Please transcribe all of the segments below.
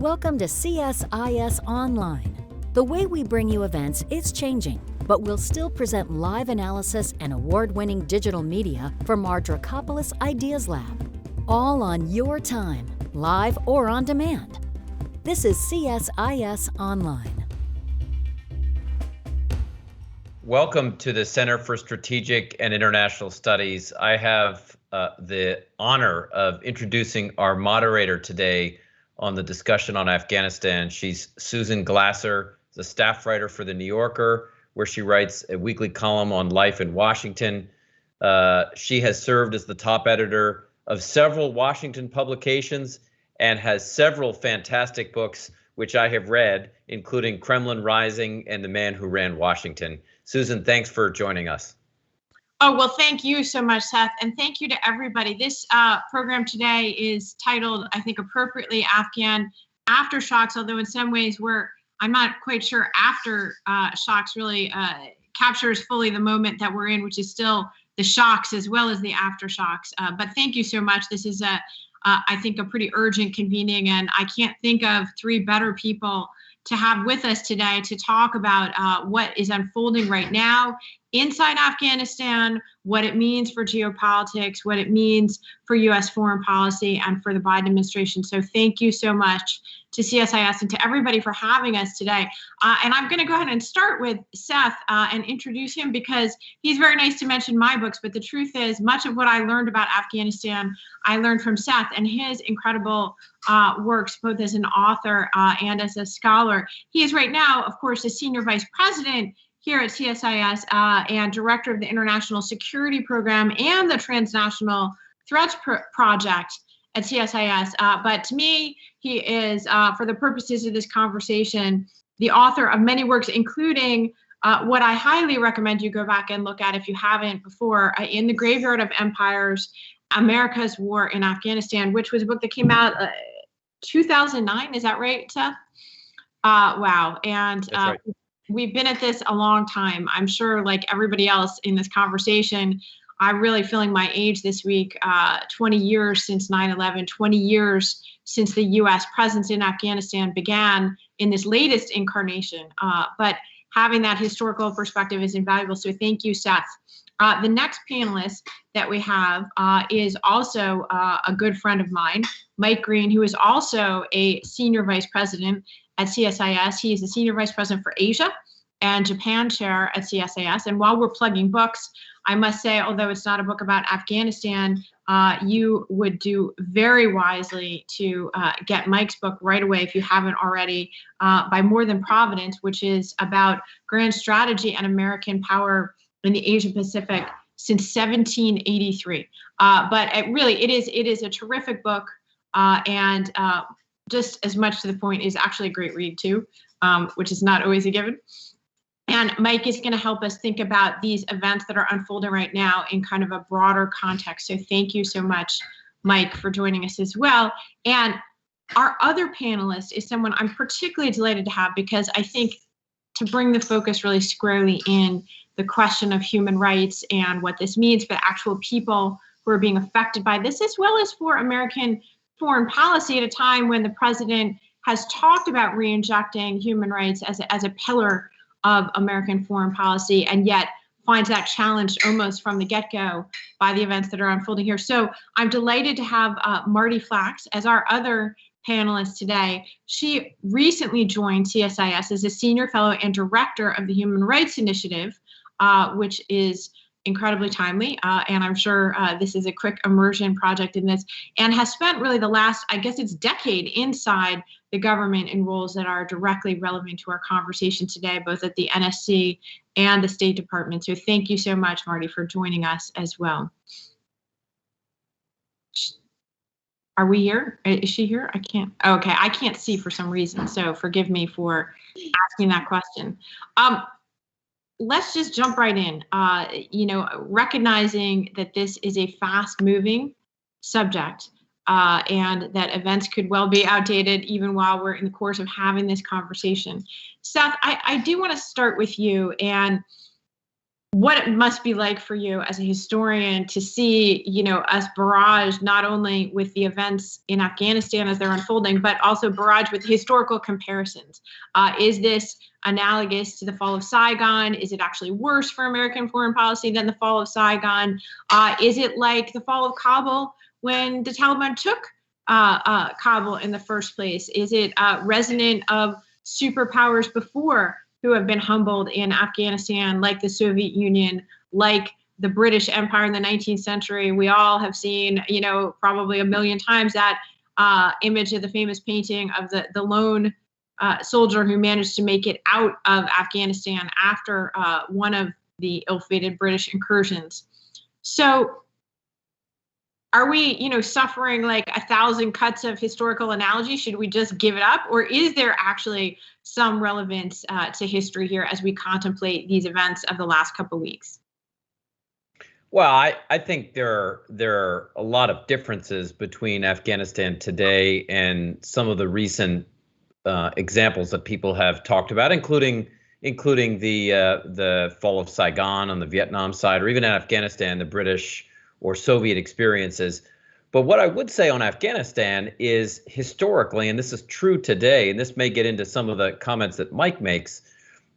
Welcome to CSIS Online. The way we bring you events is changing, but we'll still present live analysis and award-winning digital media from our Dracopolis Ideas Lab. All on your time, live or on demand. This is CSIS Online. Welcome to the Center for Strategic and International Studies. I have the honor of introducing our moderator today on the discussion on Afghanistan. She's Susan Glasser, the staff writer for The New Yorker, where she writes a weekly column on life in Washington. She has served as the top editor of several Washington publications and has several fantastic books, which I have read, including Kremlin Rising and The Man Who Ran Washington. Susan, thanks for joining us. Oh, well, thank you so much, Seth, and thank you to everybody. This program today is titled, I think appropriately, Afghan Aftershocks, although in some ways I'm not quite sure aftershocks really captures fully the moment that we're in, which is still the shocks as well as the aftershocks. But thank you so much. This is, I think, a pretty urgent convening, and I can't think of three better people to have with us today to talk about what is unfolding right now inside Afghanistan, what it means for geopolitics, what it means for U.S. foreign policy and for the Biden administration. So thank you so much to CSIS and to everybody for having us today. And I'm going to go ahead and start with Seth and introduce him because he's very nice to mention my books. But the truth is, much of what I learned about Afghanistan, I learned from Seth and his incredible works, both as an author and as a scholar. He is right now, of course, the senior vice president here at CSIS and director of the International Security Program and the Transnational Threats Project at CSIS. But to me, he is, for the purposes of this conversation, the author of many works, including what I highly recommend you go back and look at if you haven't before, In the Graveyard of Empires, America's War in Afghanistan, which was a book that came out 2009. Is that right, Seth? Wow. And That's right. We've been at this a long time. I'm sure, like everybody else in this conversation, I'm really feeling my age this week. 20 years since 9/11, 20 years since the U.S. presence in Afghanistan began in this latest incarnation. But having that historical perspective is invaluable. So thank you, Seth. The next panelist that we have is also a good friend of mine, Mike Green, who is also a senior vice president at CSIS. He is the senior vice president for Asia and Japan chair at CSIS. And while we're plugging books, I must say, although it's not a book about Afghanistan, you would do very wisely to get Mike's book right away if you haven't already, By More Than Providence, which is about grand strategy and American power in the Asia Pacific since 1783. But it is a terrific book, and just as much to the point is actually a great read too, which is not always a given. And Mike is going to help us think about these events that are unfolding right now in kind of a broader context. So thank you so much, Mike, for joining us as well. And our other panelist is someone I'm particularly delighted to have because I think to bring the focus really squarely in the question of human rights and what this means for actual people who are being affected by this, as well as for American foreign policy at a time when the president has talked about re-injecting human rights as a pillar of American foreign policy, and yet finds that challenged almost from the get-go by the events that are unfolding here. So I'm delighted to have Marti Flacks as our other panelist today. She recently joined CSIS as a senior fellow and director of the Human Rights Initiative, which is incredibly timely, and I'm sure this is a quick immersion project in this, and has spent really the last, I guess it's decade, inside the government in roles that are directly relevant to our conversation today, both at the NSC and the State Department. So thank you so much, Marti, for joining us as well. Are we here? Is she here? I can't. Okay, I can't see for some reason, so forgive me for asking that question. Let's just jump right in, recognizing that this is a fast-moving subject and that events could well be outdated even while we're in the course of having this conversation. Seth, I do want to start with you. And what it must be like for you as a historian to see, us barraged not only with the events in Afghanistan as they're unfolding, but also barraged with historical comparisons. Is this analogous to the fall of Saigon? Is it actually worse for American foreign policy than the fall of Saigon? Is it like the fall of Kabul when the Taliban took Kabul in the first place? Is it resonant of superpowers before who have been humbled in Afghanistan, like the Soviet Union, like the British Empire in the 19th century? We all have seen, probably a million times that image of the famous painting of the lone soldier who managed to make it out of Afghanistan after one of the ill-fated British incursions. So are we, suffering like 1,000 cuts of historical analogy? Should we just give it up? Or is there actually some relevance to history here as we contemplate these events of the last couple of weeks? Well, I think there are a lot of differences between Afghanistan today and some of the recent examples that people have talked about, including the fall of Saigon on the Vietnam side, or even in Afghanistan, the British or Soviet experiences. But what I would say on Afghanistan is historically, and this is true today, and this may get into some of the comments that Mike makes,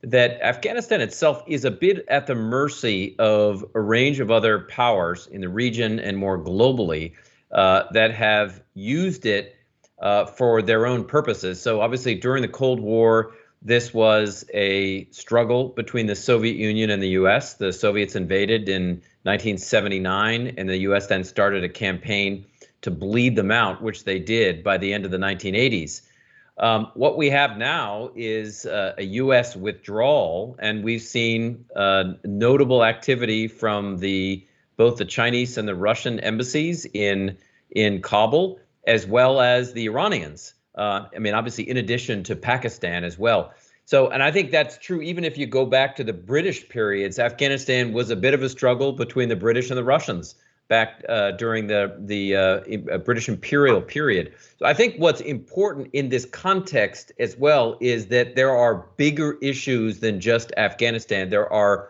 that Afghanistan itself is a bit at the mercy of a range of other powers in the region and more globally that have used it for their own purposes. So obviously during the Cold War, this was a struggle between the Soviet Union and the U.S. The Soviets invaded in 1979, and the U.S. then started a campaign to bleed them out, which they did by the end of the 1980s. What we have now is a U.S. withdrawal, and we've seen notable activity from both the Chinese and the Russian embassies in Kabul, as well as the Iranians. Obviously, in addition to Pakistan as well. So, and I think that's true even if you go back to the British periods. Afghanistan was a bit of a struggle between the British and the Russians back during the British imperial period. So I think what's important in this context as well is that there are bigger issues than just Afghanistan. There are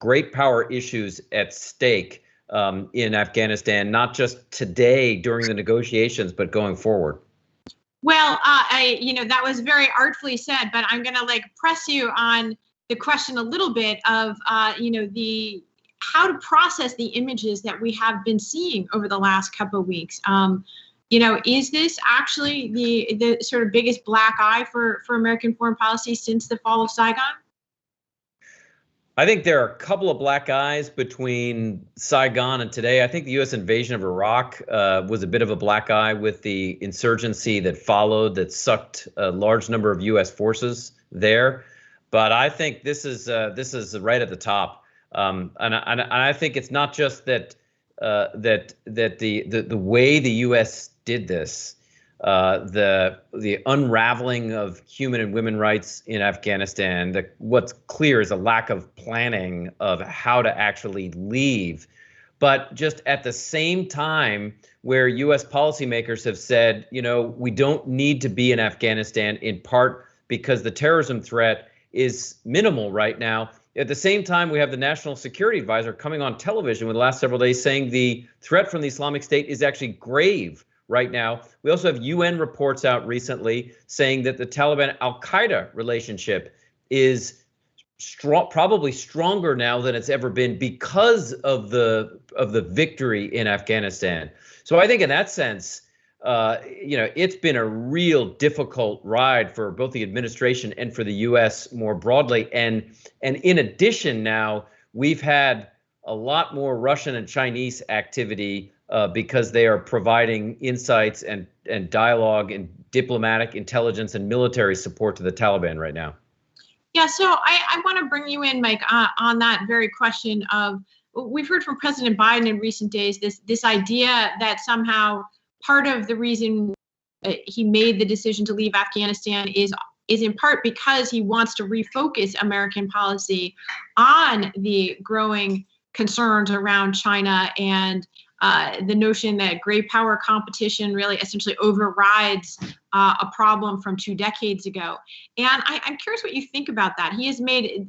great power issues at stake in Afghanistan, not just today during the negotiations, but going forward. Well, that was very artfully said, but I'm going to press you on the question a little bit of, how to process the images that we have been seeing over the last couple of weeks. Is this actually the sort of biggest black eye for American foreign policy since the fall of Saigon? I think there are a couple of black eyes between Saigon and today. I think the U.S. invasion of Iraq was a bit of a black eye with the insurgency that followed, that sucked a large number of U.S. forces there. But I think this is right at the top, and I think it's not just that the way the U.S. did this. The unraveling of human and women rights in Afghanistan, what's clear is a lack of planning of how to actually leave. But just at the same time, where U.S. policymakers have said, we don't need to be in Afghanistan, in part because the terrorism threat is minimal right now. At the same time, we have the National Security Advisor coming on television with the last several days saying the threat from the Islamic State is actually grave right now. We also have UN reports out recently saying that the Taliban-Al-Qaeda relationship is probably stronger now than it's ever been because of the victory in Afghanistan. So I think in that sense, it's been a real difficult ride for both the administration and for the U.S. more broadly. And in addition, now we've had a lot more Russian and Chinese activity because they are providing insights and dialogue and diplomatic intelligence and military support to the Taliban right now. Yeah, so I want to bring you in, Mike, on that very question of, we've heard from President Biden in recent days this idea that somehow part of the reason he made the decision to leave Afghanistan is in part because he wants to refocus American policy on the growing concerns around China and the notion that great power competition really essentially overrides a problem from 2 decades ago. And I'm curious what you think about that. He has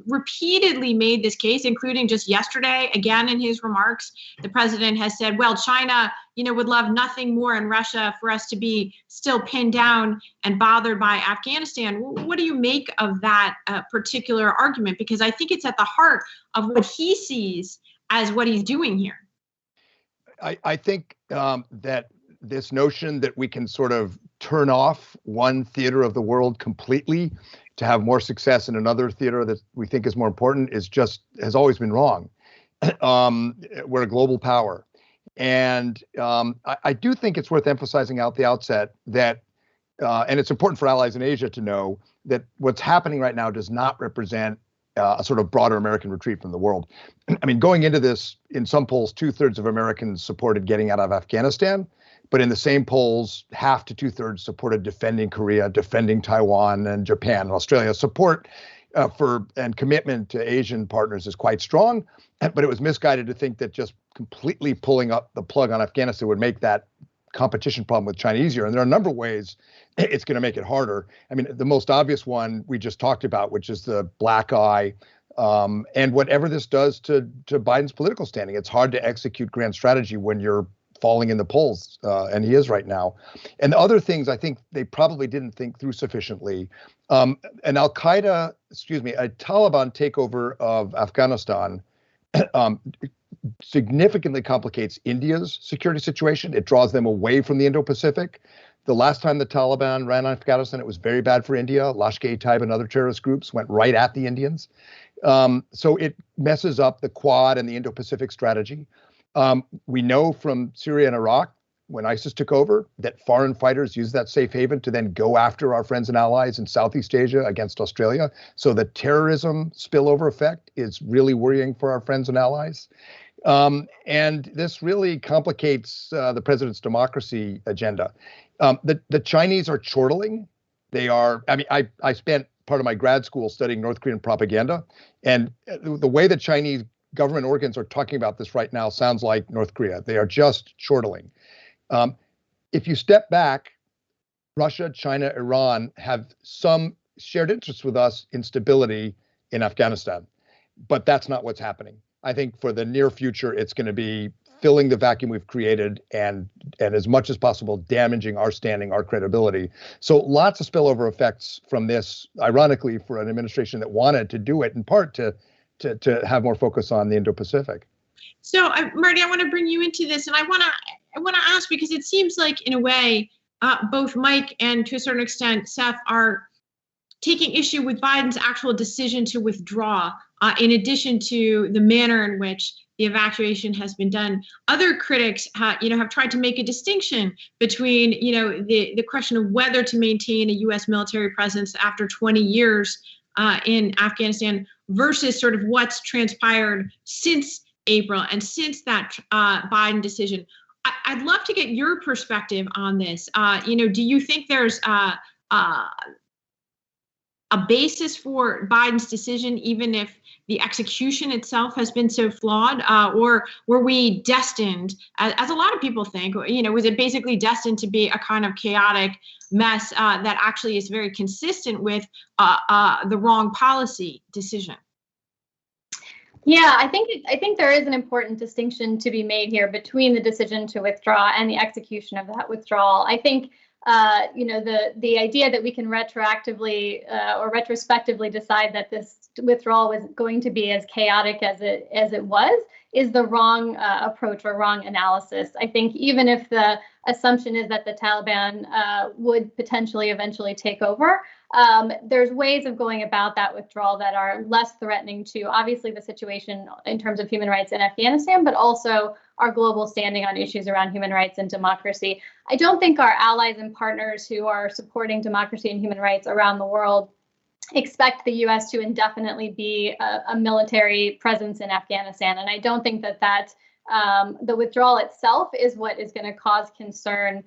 repeatedly made this case, including just yesterday, again in his remarks. The president has said, well, China, would love nothing more in Russia for us to be still pinned down and bothered by Afghanistan. What do you make of that particular argument? Because I think it's at the heart of what he sees as what he's doing here. I think that this notion that we can sort of turn off one theater of the world completely to have more success in another theater that we think is more important has always been wrong. We're a global power. And I do think it's worth emphasizing at the outset that, and it's important for allies in Asia to know that what's happening right now does not represent a sort of broader American retreat from the world. I mean, going into this, in some polls, 2/3 of Americans supported getting out of Afghanistan, but in the same polls, 1/2 to 2/3 supported defending Korea, defending Taiwan and Japan and Australia. Support and commitment to Asian partners is quite strong, but it was misguided to think that just completely pulling up the plug on Afghanistan would make that competition problem with China easier. And there are a number of ways it's going to make it harder. I mean, the most obvious one we just talked about, which is the black eye, and whatever this does to Biden's political standing. It's hard to execute grand strategy when you're falling in the polls, and he is right now. And other things I think they probably didn't think through sufficiently. A Taliban takeover of Afghanistan significantly complicates India's security situation. It draws them away from the Indo-Pacific. The last time the Taliban ran Afghanistan, it was very bad for India. Lashkar-e-Taiba and other terrorist groups went right at the Indians. So it messes up the Quad and the Indo-Pacific strategy. We know from Syria and Iraq, when ISIS took over, that foreign fighters used that safe haven to then go after our friends and allies in Southeast Asia against Australia. So the terrorism spillover effect is really worrying for our friends and allies. And this really complicates the president's democracy agenda. The Chinese are chortling. I spent part of my grad school studying North Korean propaganda. And the way the Chinese government organs are talking about this right now sounds like North Korea. They are just chortling. If you step back, Russia, China, Iran have some shared interests with us in stability in Afghanistan, but that's not what's happening. I think for the near future, it's going to be filling the vacuum we've created and as much as possible damaging our standing, our credibility. So lots of spillover effects from this, ironically, for an administration that wanted to do it in part to have more focus on the Indo-Pacific. So, Marti, I want to bring you into this, and I want to ask, because it seems like, in a way, both Mike and to a certain extent Seth are taking issue with Biden's actual decision to withdraw, in addition to the manner in which the evacuation has been done. Other critics, have tried to make a distinction between, the question of whether to maintain a U.S. military presence after 20 years in Afghanistan versus sort of what's transpired since April and since that Biden decision. I'd love to get your perspective on this. Do you think there's a basis for Biden's decision, even if the execution itself has been so flawed, or were we destined, as a lot of people think, was it basically destined to be a kind of chaotic mess that actually is very consistent with the wrong policy decision? Yeah, I think there is an important distinction to be made here between the decision to withdraw and the execution of that withdrawal. I think the idea that we can retroactively or retrospectively decide that this withdrawal was going to be as chaotic as it was is the wrong approach or wrong analysis. I think even if the assumption is that the Taliban would potentially eventually take over, there's ways of going about that withdrawal that are less threatening to obviously the situation in terms of human rights in Afghanistan, but also our global standing on issues around human rights and democracy. I don't think our allies and partners who are supporting democracy and human rights around the world expect the U.S. to indefinitely be a military presence in Afghanistan. And I don't think that the withdrawal itself is what is going to cause concern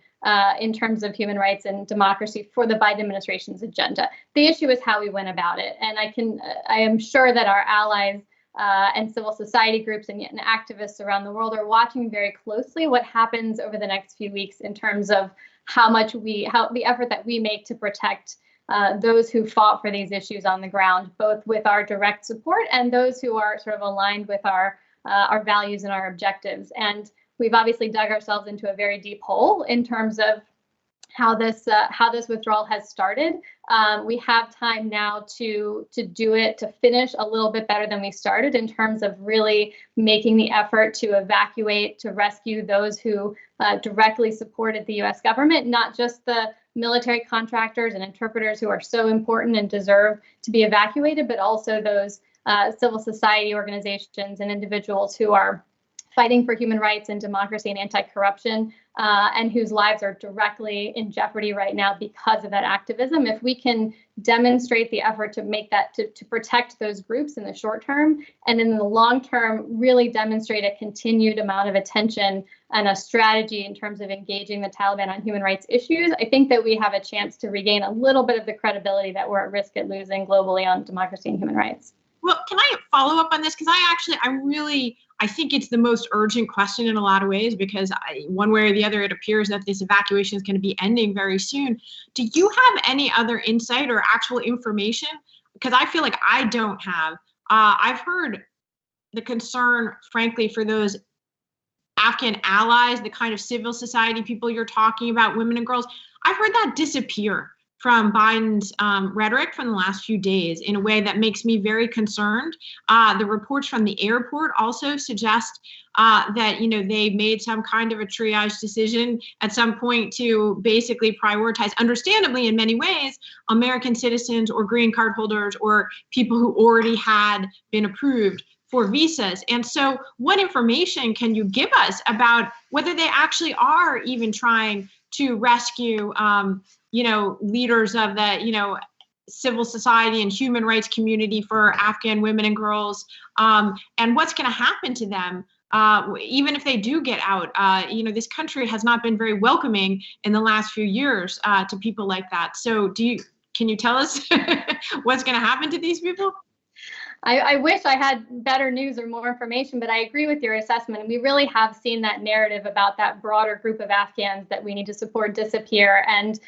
in terms of human rights and democracy for the Biden administration's agenda. The issue is how we went about it. And I am sure that our allies and civil society groups and activists around the world are watching very closely what happens over the next few weeks in terms of how the effort that we make to protect those who fought for these issues on the ground, both with our direct support and those who are sort of aligned with our values and our objectives. And we've obviously dug ourselves into a very deep hole in terms of how this withdrawal has started. We have time now to do it, to finish a little bit better than we started in terms of really making the effort to evacuate, to rescue those who directly supported the U.S. government, not just the military contractors and interpreters who are so important and deserve to be evacuated, but also those civil society organizations and individuals who are fighting for human rights and democracy and anti-corruption, and whose lives are directly in jeopardy right now because of that activism. If we can demonstrate the effort to make that, to protect those groups in the short term, and in the long term, really demonstrate a continued amount of attention and a strategy in terms of engaging the Taliban on human rights issues, I think that we have a chance to regain a little bit of the credibility that we're at risk at losing globally on democracy and human rights. Well, can I follow up on this? Because I think it's the most urgent question in a lot of ways, because one way or the other, it appears that this evacuation is going to be ending very soon. Do you have any other insight or actual information? Because I feel like I don't have. I've heard the concern, frankly, for those Afghan allies, the kind of civil society people you're talking about, women and girls. I've heard that disappear from Biden's rhetoric from the last few days in a way that makes me very concerned. The reports from the airport also suggest that they made some kind of a triage decision at some point to basically prioritize, understandably in many ways, American citizens or green card holders or people who already had been approved for visas. And so what information can you give us about whether they actually are even trying to rescue leaders of the, civil society and human rights community for Afghan women and girls, and what's going to happen to them, even if they do get out? This country has not been very welcoming in the last few years to people like that. So can you tell us what's going to happen to these people? I wish I had better news or more information, but I agree with your assessment. We really have seen that narrative about that broader group of Afghans that we need to support disappear. And,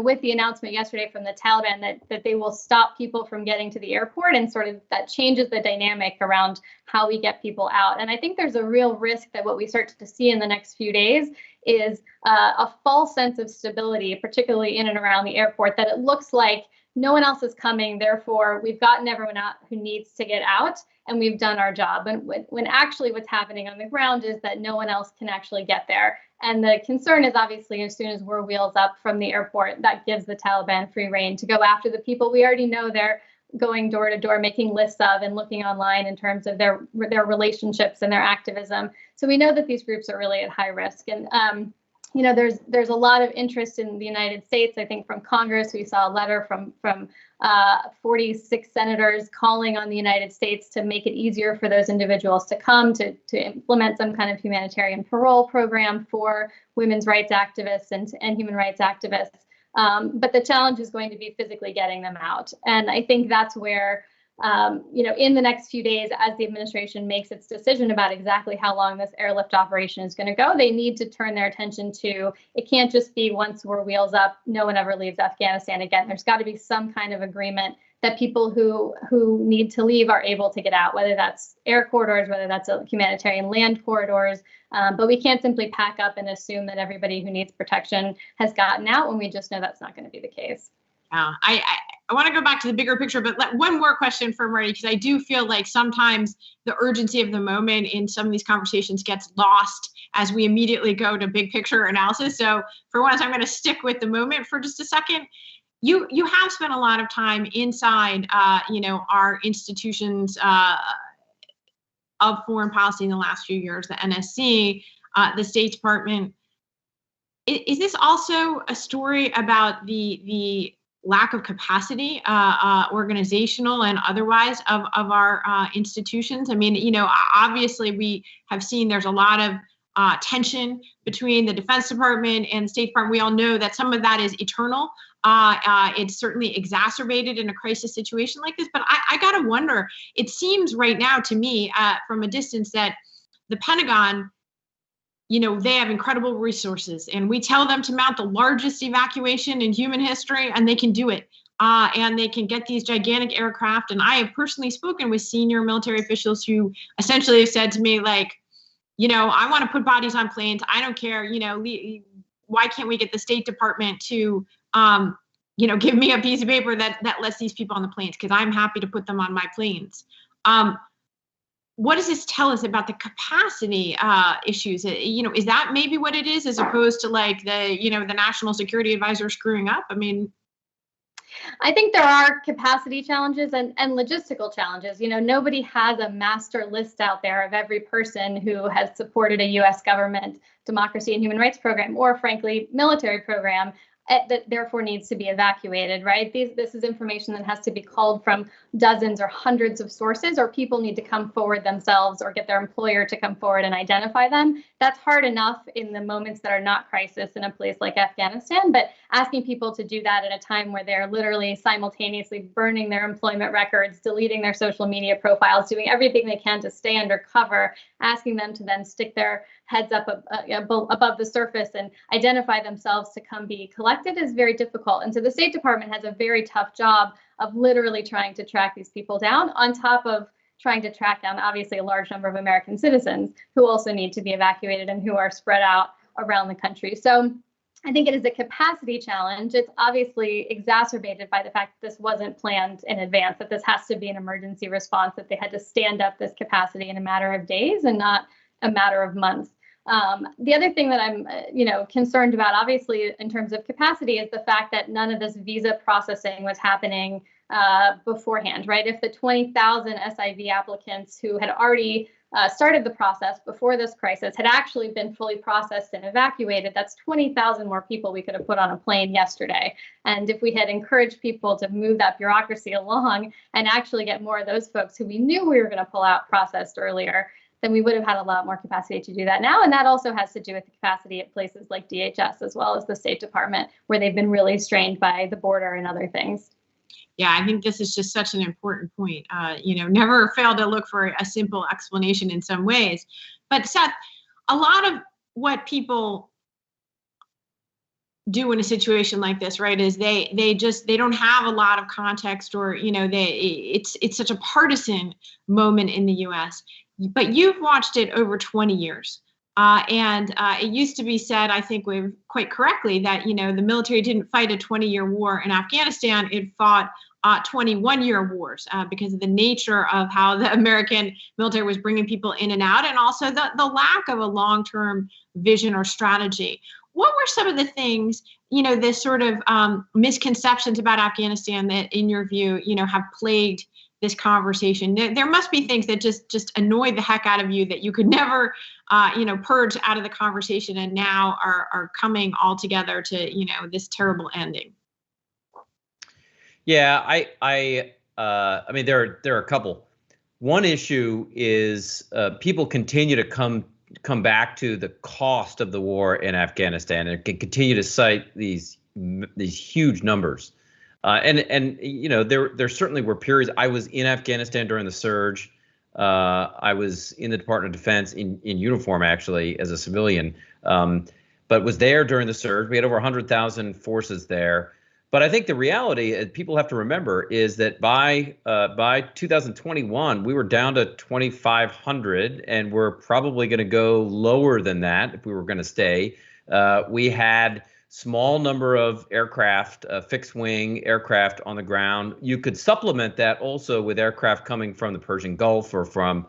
with the announcement yesterday from the Taliban that they will stop people from getting to the airport, and sort of that changes the dynamic around how we get people out. And I think there's a real risk that what we start to see in the next few days is a false sense of stability, particularly in and around the airport, that it looks like no one else is coming, therefore we've gotten everyone out who needs to get out, and we've done our job. And when actually what's happening on the ground is that no one else can actually get there. And the concern is obviously as soon as we're wheels up from the airport, that gives the Taliban free rein to go after the people we already know they're going door to door, making lists of and looking online in terms of their relationships and their activism. So we know that these groups are really at high risk. And there's a lot of interest in the United States. I think from Congress, we saw a letter from 46 senators calling on the United States to make it easier for those individuals to come, to implement some kind of humanitarian parole program for women's rights activists and human rights activists. But the challenge is going to be physically getting them out. And I think that's where in the next few days, as the administration makes its decision about exactly how long this airlift operation is going to go, they need to turn their attention to, it can't just be once we're wheels up, no one ever leaves Afghanistan again. There's got to be some kind of agreement that people who need to leave are able to get out, whether that's air corridors, whether that's humanitarian land corridors. But we can't simply pack up and assume that everybody who needs protection has gotten out when we just know that's not going to be the case. I want to go back to the bigger picture, but one more question for Marti, because I do feel like sometimes the urgency of the moment in some of these conversations gets lost as we immediately go to big picture analysis. So for once, I'm going to stick with the moment for just a second. You have spent a lot of time inside, our institutions of foreign policy in the last few years, the NSC, the State Department. Is this also a story about the lack of capacity, organizational and otherwise, of our institutions? I mean, obviously we have seen there's a lot of tension between the Defense Department and the State Department. We all know that some of that is eternal, It's certainly exacerbated in a crisis situation like this. But I got to wonder, it seems right now to me from a distance that the Pentagon, they have incredible resources, and we tell them to mount the largest evacuation in human history, and they can do it. And they can get these gigantic aircraft. And I have personally spoken with senior military officials who essentially have said to me, like, I want to put bodies on planes. I don't care. Why can't we get the State Department to, give me a piece of paper that lets these people on the planes? Because I'm happy to put them on my planes. What does this tell us about the capacity issues? Is that maybe what it is, as opposed to like the National Security Advisor screwing up? I mean, I think there are capacity challenges and logistical challenges. Nobody has a master list out there of every person who has supported a U.S. government democracy and human rights program, or frankly, military program, that therefore needs to be evacuated, right? This is information that has to be culled from dozens or hundreds of sources, or people need to come forward themselves or get their employer to come forward and identify them. That's hard enough in the moments that are not crisis in a place like Afghanistan, but asking people to do that at a time where they're literally simultaneously burning their employment records, deleting their social media profiles, doing everything they can to stay under cover, asking them to then stick their heads up above the surface and identify themselves to come be collected is very difficult. And so the State Department has a very tough job of literally trying to track these people down, on top of trying to track down, obviously, a large number of American citizens who also need to be evacuated and who are spread out around the country. So I think it is a capacity challenge. It's obviously exacerbated by the fact that this wasn't planned in advance, that this has to be an emergency response, that they had to stand up this capacity in a matter of days and not a matter of months. The other thing that I'm, concerned about, obviously, in terms of capacity, is the fact that none of this visa processing was happening beforehand, right? If the 20,000 SIV applicants who had already started the process before this crisis had actually been fully processed and evacuated, that's 20,000 more people we could have put on a plane yesterday. And if we had encouraged people to move that bureaucracy along and actually get more of those folks who we knew we were going to pull out processed earlier, then we would have had a lot more capacity to do that now. And that also has to do with the capacity at places like DHS, as well as the State Department, where they've been really strained by the border and other things. Yeah, I think this is just such an important point. Never fail to look for a simple explanation in some ways. But Seth, a lot of what people do in a situation like this, right, is they don't have a lot of context, or it's such a partisan moment in the U.S. But you've watched it over 20 years. And it used to be said, I think quite correctly, that, the military didn't fight a 20-year war in Afghanistan. It fought 21-year wars because of the nature of how the American military was bringing people in and out, and also the lack of a long-term vision or strategy. What were some of the things, this sort of misconceptions about Afghanistan that, in your view, have plagued this conversation? There must be things that just annoy the heck out of you that you could never, purge out of the conversation, and now are coming all together to, this terrible ending. Yeah, I mean, there are a couple. One issue is people continue to come back to the cost of the war in Afghanistan, and can continue to cite these huge numbers. And there certainly were periods. I was in Afghanistan during the surge. I was in the Department of Defense in uniform, actually, as a civilian, but was there during the surge. We had over 100,000 forces there. But I think the reality people have to remember is that by 2021, we were down to 2,500, and we're probably going to go lower than that if we were going to stay. We had small number of aircraft, fixed wing aircraft on the ground. You could supplement that also with aircraft coming from the Persian Gulf or from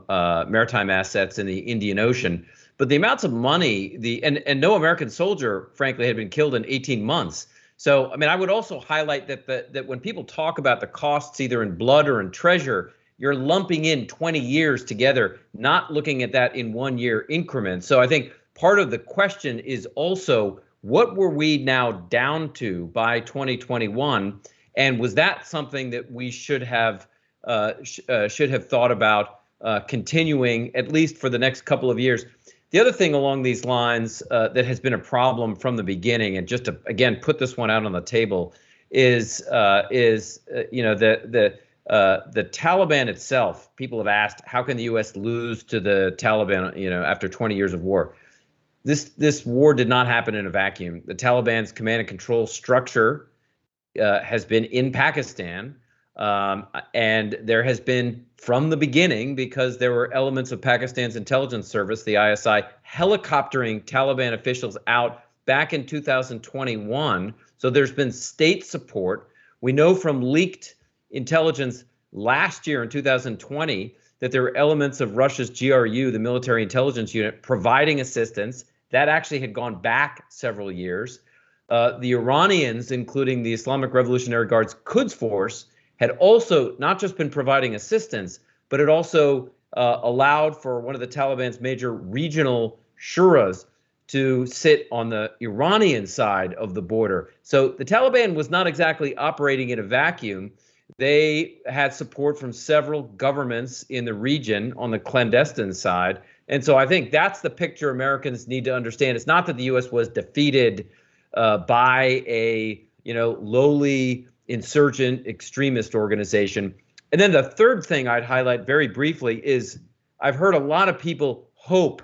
maritime assets in the Indian Ocean. But the amounts of money, and no American soldier, frankly, had been killed in 18 months. So, I mean, I would also highlight that when people talk about the costs, either in blood or in treasure, you're lumping in 20 years together, not looking at that in 1 year increments. So I think part of the question is also, what were we now down to by 2021? And was that something that we should have thought about continuing, at least for the next couple of years? The other thing along these lines that has been a problem from the beginning, and just to again put this one out on the table, is the Taliban itself. People have asked, how can the U.S. lose to the Taliban, after 20 years of war? This war did not happen in a vacuum. The Taliban's command and control structure has been in Pakistan, and there has been from the beginning, because there were elements of Pakistan's intelligence service, the ISI, helicoptering Taliban officials out back in 2021. So there's been state support. We know from leaked intelligence last year in 2020 that there were elements of Russia's GRU, the military intelligence unit, providing assistance. That actually had gone back several years. The Iranians, including the Islamic Revolutionary Guard's Quds Force, had also not just been providing assistance, but it also allowed for one of the Taliban's major regional shuras to sit on the Iranian side of the border. So the Taliban was not exactly operating in a vacuum. They had support from several governments in the region on the clandestine side. And so I think that's the picture Americans need to understand. It's not that the U.S. was defeated by a lowly insurgent extremist organization. And then the third thing I'd highlight very briefly is I've heard a lot of people hope,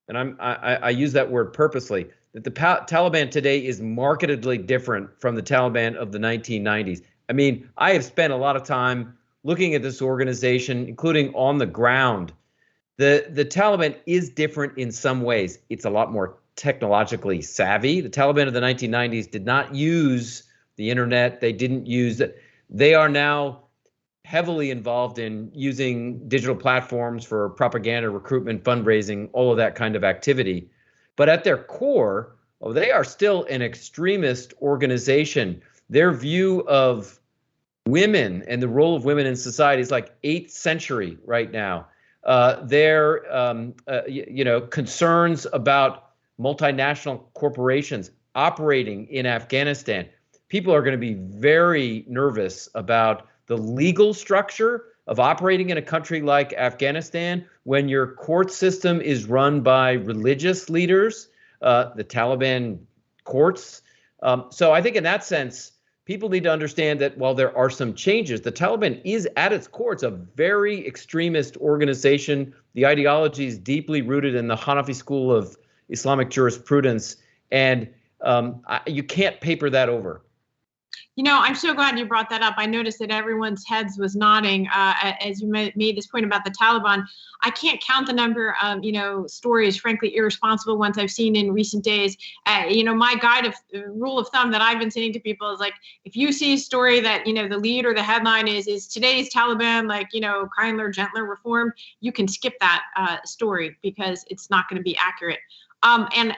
and I use that word purposely, that the Taliban today is markedly different from the Taliban of the 1990s. I mean, I have spent a lot of time looking at this organization, including on the ground. The Taliban is different in some ways. It's a lot more technologically savvy. The Taliban of the 1990s did not use the internet. They didn't use it. They are now heavily involved in using digital platforms for propaganda, recruitment, fundraising, all of that kind of activity. But at their core, they are still an extremist organization. Their view of women and the role of women in society is like 8th century right now. Their concerns about multinational corporations operating in Afghanistan. People are going to be very nervous about the legal structure of operating in a country like Afghanistan when your court system is run by religious leaders, the Taliban courts. So I think in that sense, people need to understand that while there are some changes, the Taliban is at its core. It's a very extremist organization. The ideology is deeply rooted in the Hanafi school of Islamic jurisprudence, and you can't paper that over. I'm so glad you brought that up. I noticed that everyone's heads was nodding as you made this point about the Taliban. I can't count the number of, stories, frankly, irresponsible ones I've seen in recent days. My rule of thumb that I've been saying to people is like, if you see a story that, the lead or the headline is today's Taliban, kinder, gentler reform, you can skip that story because it's not going to be accurate. And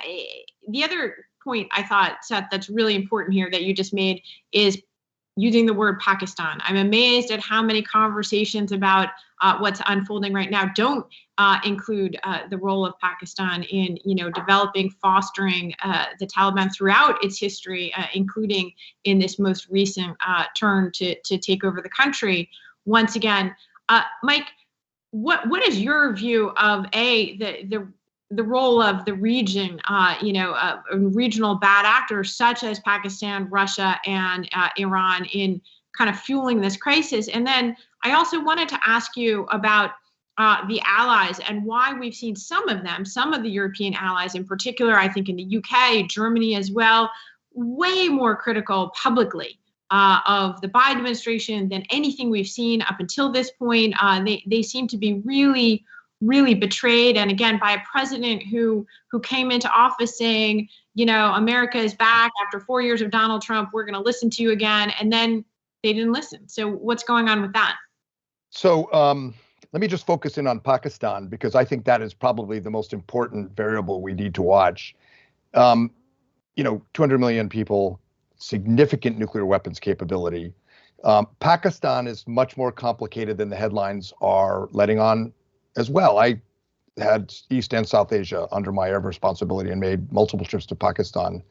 the other point I thought, Seth, that's really important here that you just made is using the word Pakistan. I'm amazed at how many conversations about what's unfolding right now don't include the role of Pakistan in, developing, fostering the Taliban throughout its history, including in this most recent turn to take over the country. Once again, Mike, what is your view of the role of the region, regional bad actors such as Pakistan, Russia, and Iran in kind of fueling this crisis? And then I also wanted to ask you about the allies and why we've seen some of the European allies in particular, I think in the UK, Germany as well, way more critical publicly of the Biden administration than anything we've seen up until this point. They seem to be really betrayed, and again, by a president who came into office saying, America is back after 4 years of Donald Trump, we're going to listen to you again, and then they didn't listen. So what's going on with that? So let me just focus in on Pakistan, because I think that is probably the most important variable we need to watch. 200 million people, significant nuclear weapons capability. Pakistan is much more complicated than the headlines are letting on as well. I had East and South Asia under my area of responsibility and made multiple trips to Pakistan.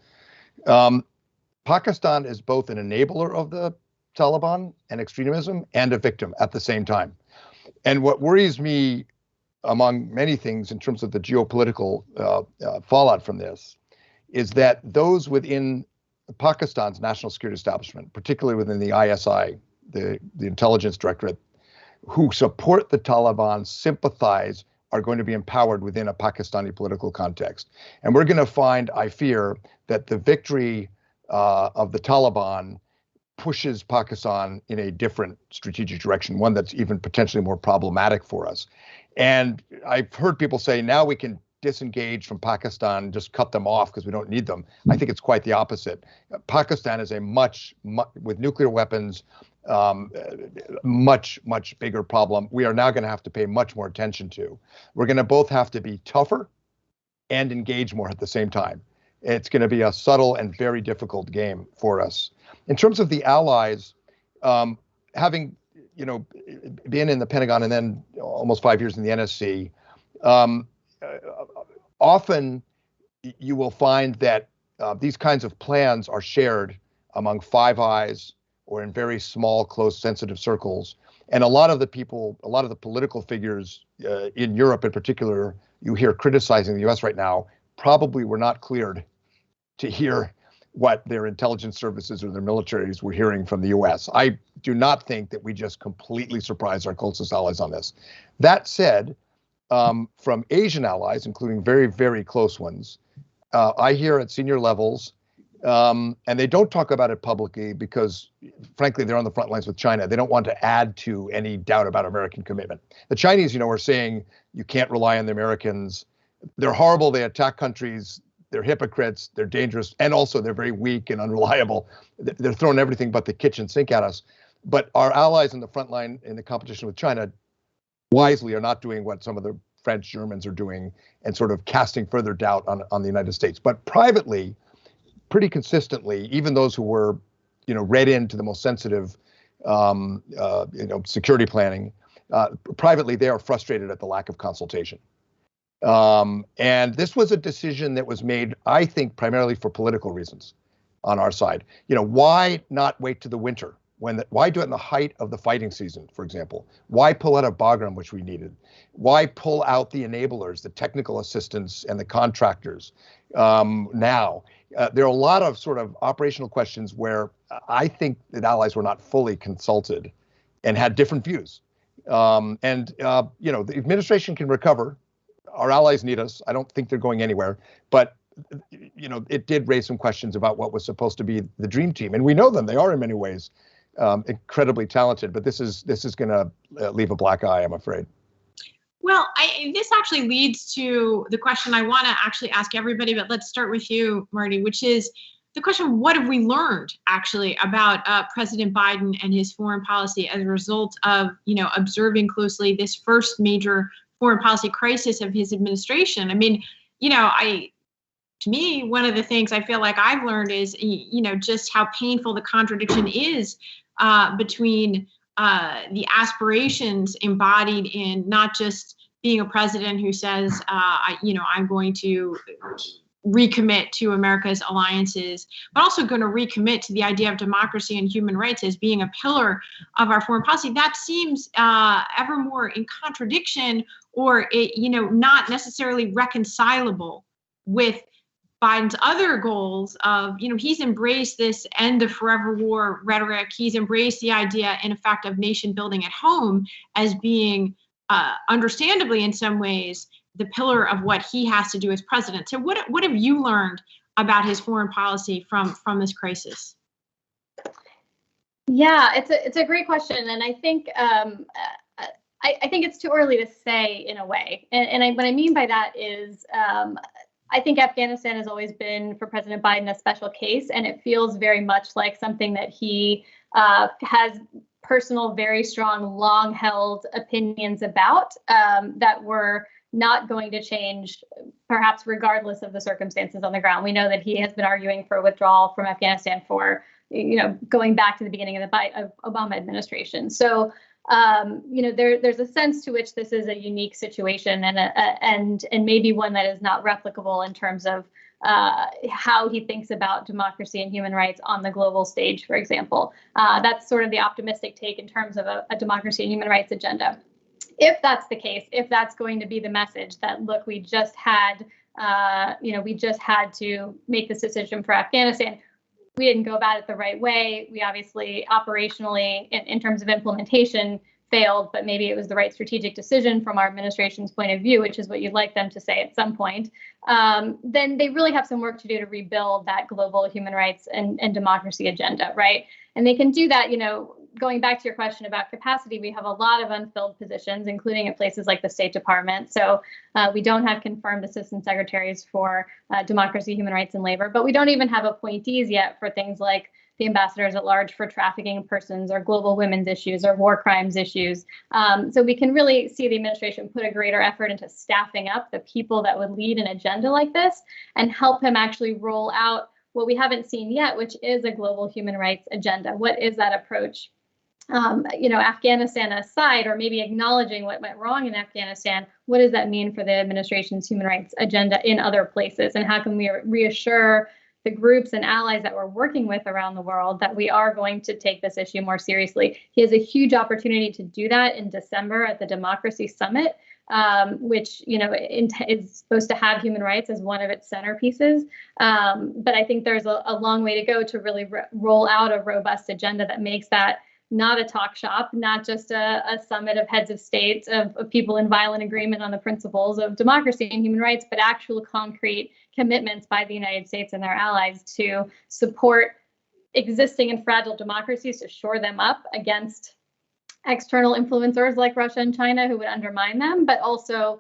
Pakistan is both an enabler of the Taliban and extremism and a victim at the same time. And what worries me among many things in terms of the geopolitical fallout from this, is that those within Pakistan's national security establishment, particularly within the ISI, the intelligence directorate, who support the Taliban, sympathize, are going to be empowered within a Pakistani political context. And we're going to find, I fear, that the victory of the Taliban pushes Pakistan in a different strategic direction, one that's even potentially more problematic for us. And I've heard people say, now we can disengage from Pakistan, just cut them off because we don't need them. I think it's quite the opposite. Pakistan is a much with nuclear weapons, much bigger problem. We are now going to have to pay much more attention to. We're going to both have to be tougher and engage more at the same time. It's going to be a subtle and very difficult game for us. In terms of the allies, having been in the Pentagon and then almost 5 years in the NSC, often you will find that these kinds of plans are shared among Five Eyes or in very small, close, sensitive circles. And a lot of the people, a lot of the political figures in Europe in particular, you hear criticizing the US right now, probably were not cleared to hear what their intelligence services or their militaries were hearing from the US. I do not think that we just completely surprised our closest allies on this. That said, from Asian allies, including very, very close ones, I hear at senior levels, and they don't talk about it publicly because, frankly, they're on the front lines with China. They don't want to add to any doubt about American commitment. The Chinese, are saying you can't rely on the Americans. They're horrible. They attack countries. They're hypocrites. They're dangerous. And also they're very weak and unreliable. They're throwing everything but the kitchen sink at us. But our allies in the front line in the competition with China wisely are not doing what some of the French, Germans are doing and sort of casting further doubt on the United States. But privately, pretty consistently, even those who were, read into the most sensitive, security planning, privately, they are frustrated at the lack of consultation. And this was a decision that was made, I think, primarily for political reasons on our side. Why not wait to the winter? Why do it in the height of the fighting season, for example? Why pull out of Bagram, which we needed? Why pull out the enablers, the technical assistants and the contractors now? There are a lot of sort of operational questions where I think that allies were not fully consulted and had different views. The administration can recover. Our allies need us. I don't think they're going anywhere. But, it did raise some questions about what was supposed to be the dream team. And we know them. They are in many ways incredibly talented. But this is going to leave a black eye, I'm afraid. Well, this actually leads to the question I want to actually ask everybody, but let's start with you, Marti, which is the question, what have we learned actually about President Biden and his foreign policy as a result of, observing closely this first major foreign policy crisis of his administration? I mean, to me, one of the things I feel like I've learned is, just how painful the contradiction is between the aspirations embodied in not just being a president who says, I'm going to recommit to America's alliances, but also going to recommit to the idea of democracy and human rights as being a pillar of our foreign policy. That seems ever more in contradiction or, not necessarily reconcilable with Biden's other goals of, he's embraced this end of forever war rhetoric. He's embraced the idea, in effect, of nation building at home as being, understandably in some ways, the pillar of what he has to do as president. So what have you learned about his foreign policy from this crisis? Yeah, it's a great question. And I think I think it's too early to say in a way. And what I mean by that is I think Afghanistan has always been, for President Biden, a special case, and it feels very much like something that he has personal, very strong, long-held opinions about that were not going to change, perhaps regardless of the circumstances on the ground. We know that he has been arguing for withdrawal from Afghanistan for, going back to the beginning of the Obama administration. So, there's a sense to which this is a unique situation and maybe one that is not replicable in terms of how he thinks about democracy and human rights on the global stage, for example. That's sort of the optimistic take in terms of a democracy and human rights agenda. if that's the case, if that's going to be the message that, look, we just had to make this decision for Afghanistan. We didn't go about it the right way. We obviously operationally, in terms of implementation, failed, but maybe it was the right strategic decision from our administration's point of view, which is what you'd like them to say at some point. Then they really have some work to do to rebuild that global human rights and democracy agenda, right? And they can do that, going back to your question about capacity, we have a lot of unfilled positions, including at places like the State Department. So we don't have confirmed assistant secretaries for democracy, human rights, and labor, but we don't even have appointees yet for things like the ambassadors at large for trafficking persons or global women's issues or war crimes issues. So we can really see the administration put a greater effort into staffing up the people that would lead an agenda like this and help him actually roll out what we haven't seen yet, which is a global human rights agenda. What is that approach? Afghanistan aside, or maybe acknowledging what went wrong in Afghanistan, what does that mean for the administration's human rights agenda in other places? And how can we reassure the groups and allies that we're working with around the world that we are going to take this issue more seriously? He has a huge opportunity to do that in December at the Democracy Summit, which is supposed to have human rights as one of its centerpieces. But I think there's a long way to go to really roll out a robust agenda that makes that not a talk shop, not just a summit of heads of states, of people in violent agreement on the principles of democracy and human rights, but actual concrete commitments by the United States and their allies to support existing and fragile democracies, to shore them up against external influencers like Russia and China who would undermine them, but also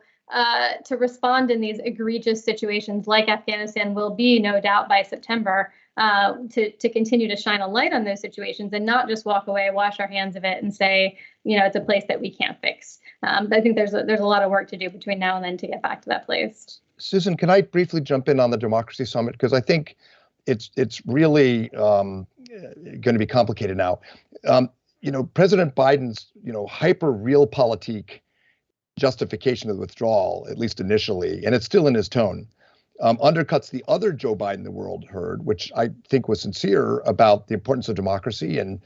to respond in these egregious situations like Afghanistan will be, no doubt, by September, to continue to shine a light on those situations and not just walk away, wash our hands of it and say, it's a place that we can't fix. But I think there's a lot of work to do between now and then to get back to that place. Susan, can I briefly jump in on the Democracy Summit? Because I think it's really going to be complicated now. President Biden's, hyper realpolitik justification of the withdrawal, at least initially, and it's still in his tone, undercuts the other Joe Biden the world heard, which I think was sincere about the importance of democracy. And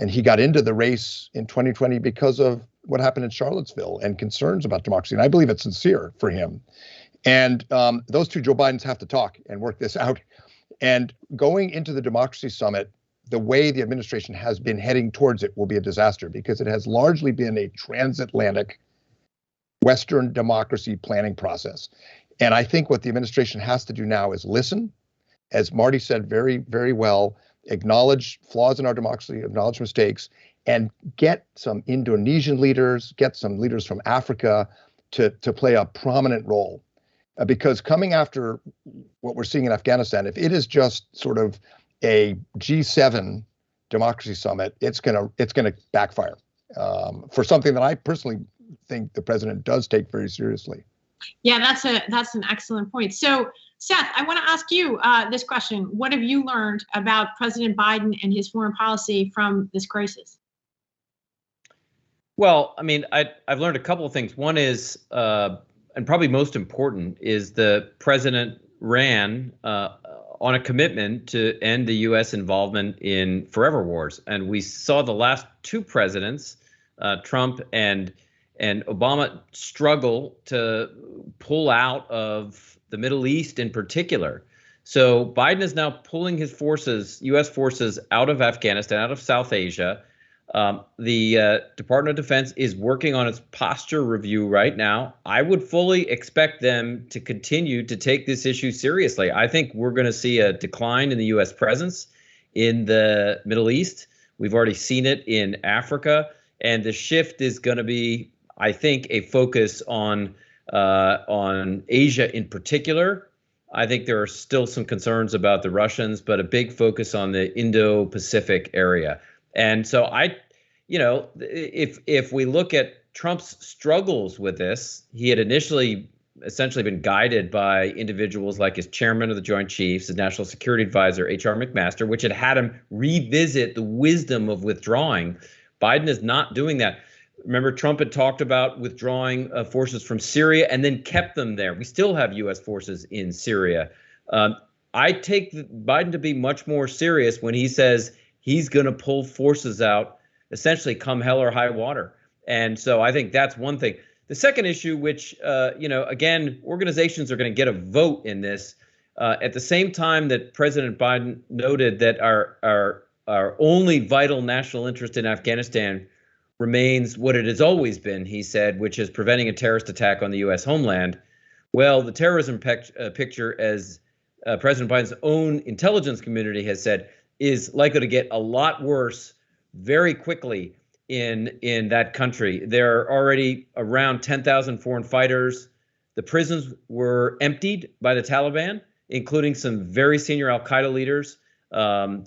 he got into the race in 2020 because of what happened in Charlottesville and concerns about democracy. And I believe it's sincere for him. And those two Joe Bidens have to talk and work this out. And going into the Democracy Summit, the way the administration has been heading towards it will be a disaster because it has largely been a transatlantic Western democracy planning process. And I think what the administration has to do now is listen, as Marti said very, very well, acknowledge flaws in our democracy, acknowledge mistakes, and get some Indonesian leaders, get some leaders from Africa to play a prominent role. Because coming after what we're seeing in Afghanistan, if it is just sort of a G7 democracy summit, it's gonna backfire for something that I personally think the president does take very seriously. Yeah, that's an excellent point. So, Seth, I want to ask you this question. What have you learned about President Biden and his foreign policy from this crisis? Well, I mean, I've learned a couple of things. One is, and probably most important, is the president ran on a commitment to end the U.S. involvement in forever wars. And we saw the last two presidents, Trump and Obama, struggle to pull out of the Middle East in particular. So Biden is now pulling his forces, U.S. forces, out of Afghanistan, out of South Asia. The Department of Defense is working on its posture review right now. I would fully expect them to continue to take this issue seriously. I think we're going to see a decline in the U.S. presence in the Middle East. We've already seen it in Africa, and the shift is going to be, I think, a focus on Asia in particular. I think there are still some concerns about the Russians, but a big focus on the Indo-Pacific area. And so if we look at Trump's struggles with this, he had initially essentially been guided by individuals like his chairman of the Joint Chiefs, his national security advisor, H.R. McMaster, which had him revisit the wisdom of withdrawing. Biden is not doing that. Remember, Trump had talked about withdrawing forces from Syria and then kept them there. We still have U.S. forces in Syria. I take Biden to be much more serious when he says he's going to pull forces out, essentially come hell or high water. And so I think that's one thing. The second issue, which, again, organizations are going to get a vote in this. At the same time that President Biden noted that our only vital national interest in Afghanistan remains what it has always been, he said, which is preventing a terrorist attack on the U.S. homeland. Well, the terrorism picture, as President Biden's own intelligence community has said, is likely to get a lot worse very quickly in that country. There are already around 10,000 foreign fighters. The prisons were emptied by the Taliban, including some very senior al-Qaeda leaders. By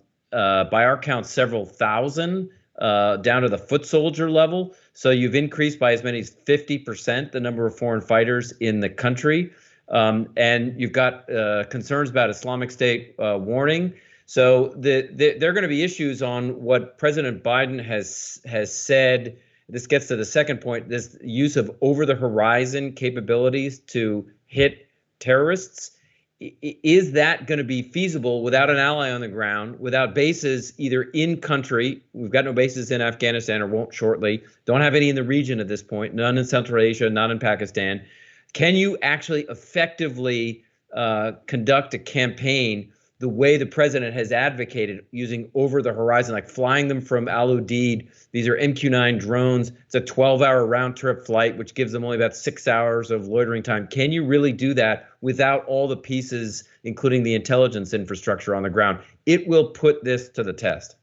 our count, several thousand, down to the foot soldier level. So you've increased by as many as 50% the number of foreign fighters in the country. And you've got concerns about Islamic State warning. So there are going to be issues on what President Biden has said. This gets to the second point, this use of over-the-horizon capabilities to hit terrorists. Is that going to be feasible without an ally on the ground, without bases either in country? We've got no bases in Afghanistan, or won't shortly. Don't have any in the region at this point, none in Central Asia, none in Pakistan. Can you actually effectively conduct a campaign the way the president has advocated, using over the horizon, like flying them from Al Udeid? These are MQ-9 drones. It's a 12-hour round-trip flight, which gives them only about 6 hours of loitering time. Can you really do that without all the pieces, including the intelligence infrastructure on the ground? It will put this to the test.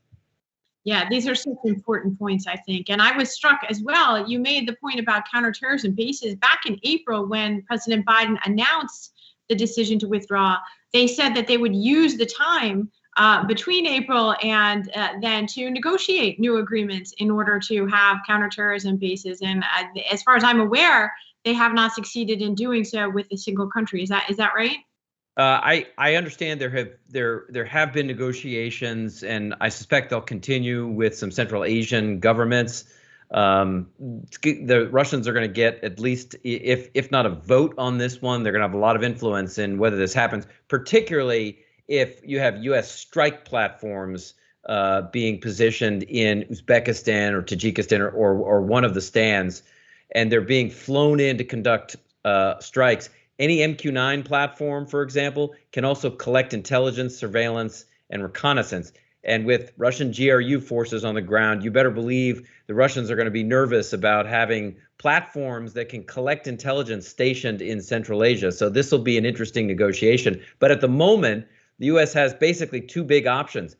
Yeah, these are such important points, I think. And I was struck as well. You made the point about counterterrorism bases. Back in April, when President Biden announced the decision to withdraw, they said that they would use the time between April and then to negotiate new agreements in order to have counterterrorism bases. And as far as I'm aware, they have not succeeded in doing so with a single country. Is that right? I understand there have been negotiations, and I suspect they'll continue with some Central Asian governments. The Russians are going to get at least, if not a vote on this one, they're going to have a lot of influence in whether this happens, particularly if you have U.S. strike platforms being positioned in Uzbekistan or Tajikistan or one of the stands, and they're being flown in to conduct strikes. Any MQ-9 platform, for example, can also collect intelligence, surveillance, and reconnaissance. And with Russian GRU forces on the ground, you better believe the Russians are going to be nervous about having platforms that can collect intelligence stationed in Central Asia. So this will be an interesting negotiation. But at the moment, the U.S. has basically two big options.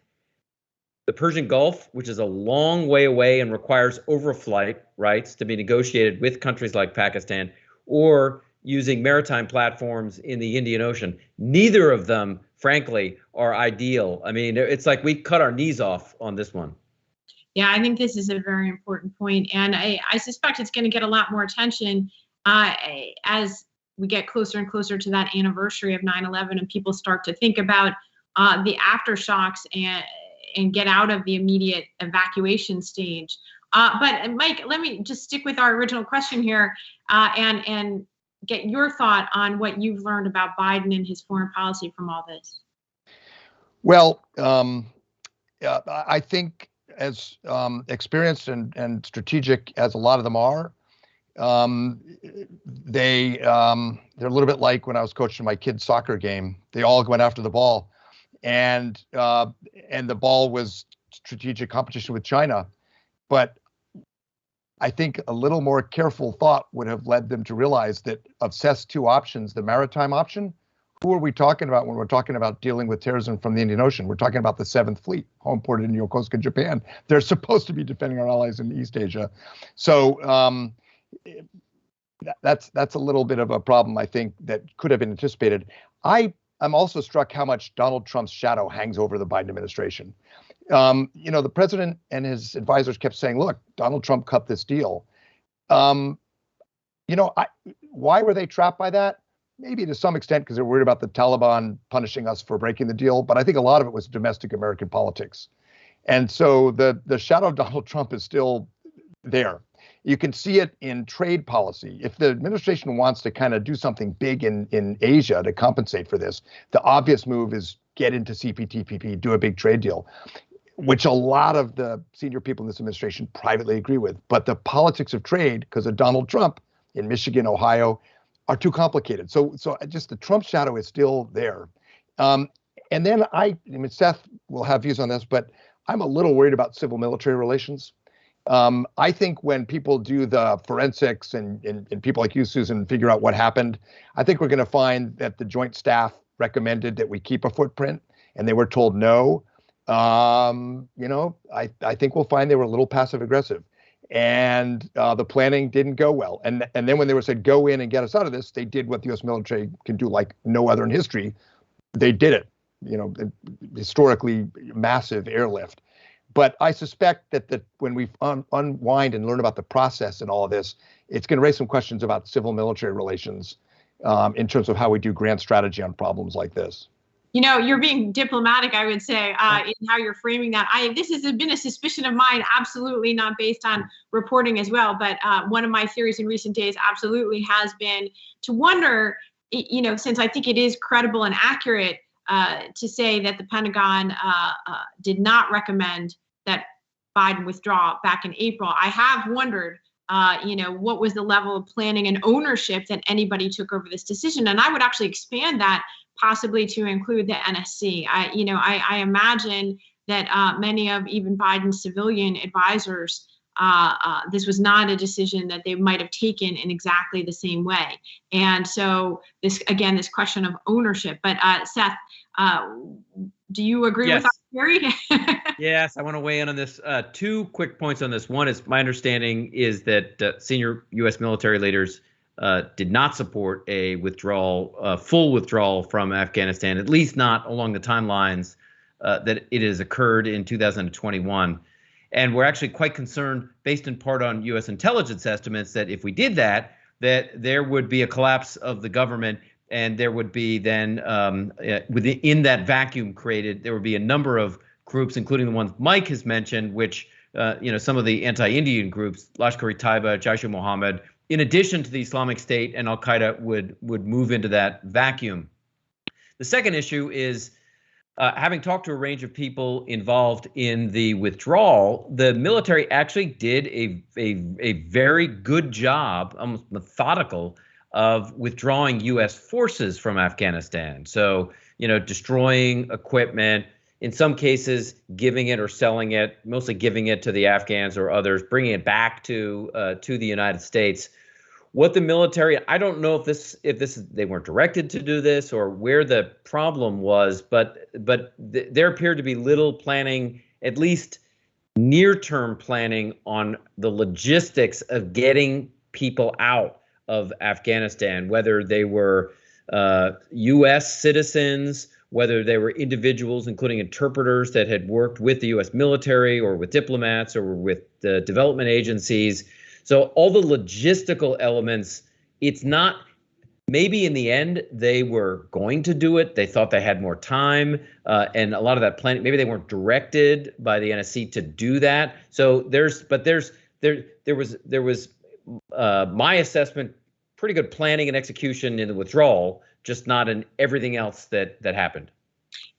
The Persian Gulf, which is a long way away and requires overflight rights to be negotiated with countries like Pakistan, or using maritime platforms in the Indian Ocean. Neither of them, frankly, are ideal. I mean, it's like we cut our knees off on this one. Yeah, I think this is a very important point. And I suspect it's going to get a lot more attention as we get closer and closer to that anniversary of 9/11 and people start to think about the aftershocks and get out of the immediate evacuation stage. But Mike, let me just stick with our original question here and get your thought on what you've learned about Biden and his foreign policy from all this. Well, I think as experienced and strategic as a lot of them are, they're a little bit like when I was coaching my kids' soccer game. They all went after the ball, and the ball was strategic competition with China, but I think a little more careful thought would have led them to realize that of Seth's two options, the maritime option, who are we talking about when we're talking about dealing with terrorism from the Indian Ocean? We're talking about the 7th Fleet, home ported in Yokosuka, Japan. They're supposed to be defending our allies in East Asia. So that's a little bit of a problem, I think, that could have been anticipated. I'm also struck how much Donald Trump's shadow hangs over the Biden administration. The president and his advisors kept saying, look, Donald Trump cut this deal. Why were they trapped by that? Maybe to some extent because they're worried about the Taliban punishing us for breaking the deal. But I think a lot of it was domestic American politics. And so the shadow of Donald Trump is still there. You can see it in trade policy. If the administration wants to kind of do something big in Asia to compensate for this, the obvious move is get into CPTPP, do a big trade deal. which a lot of the senior people in this administration privately agree with. But the politics of trade, because of Donald Trump in Michigan, Ohio, are too complicated. So just the Trump shadow is still there. And then I mean, Seth will have views on this, but I'm a little worried about civil-military relations. I think when people do the forensics and people like you, Susan, figure out what happened, I think we're going to find that the Joint Staff recommended that we keep a footprint, and they were told no. I think we'll find they were a little passive-aggressive, and the planning didn't go well. And then when they were said, go in and get us out of this, they did what the U.S. military can do like no other in history. They did it, historically massive airlift. But I suspect that when we unwind and learn about the process and all of this, it's going to raise some questions about civil-military relations in terms of how we do grand strategy on problems like this. You're being diplomatic, I would say, in how you're framing that. This has been a suspicion of mine, absolutely not based on reporting as well. But one of my theories in recent days absolutely has been to wonder, since I think it is credible and accurate to say that the Pentagon did not recommend that Biden withdraw back in April, I have wondered, what was the level of planning and ownership that anybody took over this decision? And I would actually expand that possibly to include the NSC. I imagine that many of even Biden's civilian advisors, this was not a decision that they might have taken in exactly the same way. And so this question of ownership. But Seth, do you agree with our theory? Yes, I want to weigh in on this. 2 quick points on this. One is my understanding is that senior U.S. military leaders did not support a full withdrawal from Afghanistan, at least not along the timelines that it has occurred in 2021. And we're actually quite concerned, based in part on U.S. intelligence estimates, that if we did that there would be a collapse of the government, and there would be then within that vacuum created, there would be a number of groups, including the ones Mike has mentioned, which some of the anti-Indian groups, Lashkar-e-Taiba, Jaish-e-Mohammed, in addition to the Islamic State and Al-Qaeda, would move into that vacuum. The second issue is, having talked to a range of people involved in the withdrawal, the military actually did a very good job, almost methodical, of withdrawing U.S. forces from Afghanistan. So, destroying equipment, in some cases giving it or selling it, mostly giving it to the Afghans or others, bringing it back to the United States. What the military, I don't know if they weren't directed to do this or where the problem was, but there appeared to be little planning, at least near-term planning, on the logistics of getting people out of Afghanistan, whether they were U.S. citizens, whether they were individuals, including interpreters that had worked with the U.S. military or with diplomats or with the development agencies. So all the logistical elements, it's not, maybe in the end they were going to do it. They thought they had more time, and a lot of that planning, maybe they weren't directed by the NSC to do that. So there was my assessment, pretty good planning and execution in the withdrawal, just not in everything else that happened.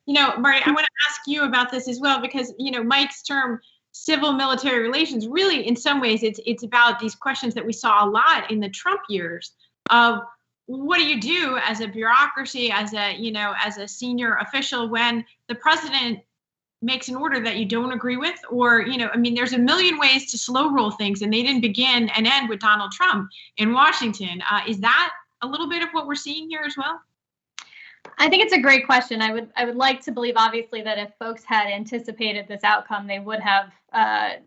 Marty, I want to ask you about this as well, because, Mike's term civil military relations, really, in some ways, it's about these questions that we saw a lot in the Trump years of what do you do as a bureaucracy, as a senior official when the president makes an order that you don't agree with, or, there's a million ways to slow roll things, and they didn't begin and end with Donald Trump in Washington. Is that a little bit of what we're seeing here as well? I think it's a great question. I would like to believe, obviously, that if folks had anticipated this outcome, they would have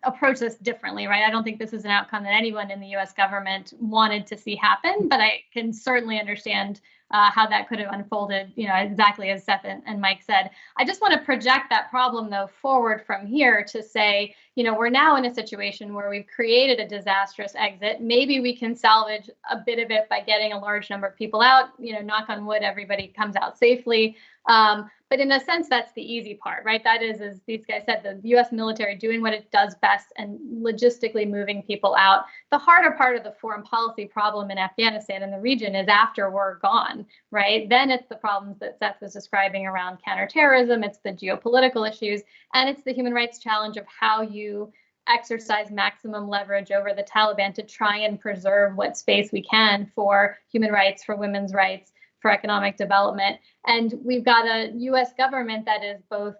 approached this differently, right? I don't think this is an outcome that anyone in the U.S. government wanted to see happen, but I can certainly understand how that could have unfolded, exactly as Seth and Mike said. I just want to project that problem, though, forward from here to say, we're now in a situation where we've created a disastrous exit. Maybe we can salvage a bit of it by getting a large number of people out, knock on wood, everybody comes out safely. But But in a sense, that's the easy part, right? That is, as these guys said, the U.S. military doing what it does best and logistically moving people out. The harder part of the foreign policy problem in Afghanistan and the region is after we're gone, right? Then it's the problems that Seth was describing around counterterrorism, it's the geopolitical issues, and it's the human rights challenge of how you exercise maximum leverage over the Taliban to try and preserve what space we can for human rights, for women's rights, for economic development. And we've got a US government that is both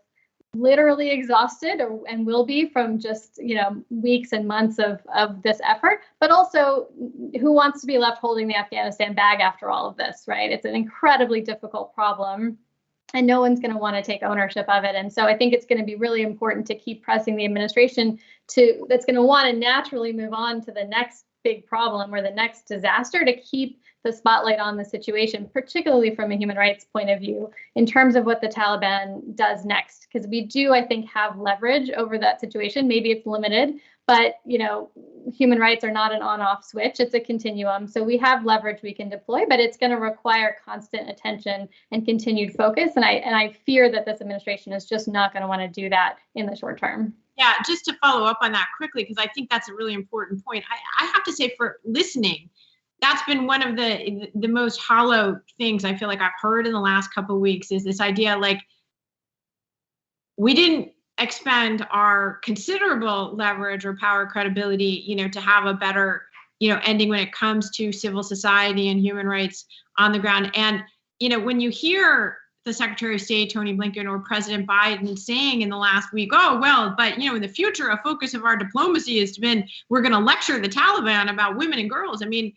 literally exhausted and will be from just, weeks and months of this effort, but also who wants to be left holding the Afghanistan bag after all of this, right? It's an incredibly difficult problem. And no one's going to want to take ownership of it. And so I think it's going to be really important to keep pressing the administration that's going to want to naturally move on to the next big problem or the next disaster, to keep the spotlight on the situation, particularly from a human rights point of view, in terms of what the Taliban does next. Because we do, I think, have leverage over that situation. Maybe it's limited, but human rights are not an on-off switch. It's a continuum. So we have leverage we can deploy, but it's going to require constant attention and continued focus. And I fear that this administration is just not going to want to do that in the short term. Yeah, just to follow up on that quickly, because I think that's a really important point. I have to say, for listening, that's been one of the most hollow things I feel like I've heard in the last couple of weeks, is this idea like we didn't expend our considerable leverage or power credibility, to have a better, ending when it comes to civil society and human rights on the ground. And, when you hear the Secretary of State, Tony Blinken, or President Biden saying in the last week, oh, well, but, in the future, a focus of our diplomacy has been, we're going to lecture the Taliban about women and girls. I mean,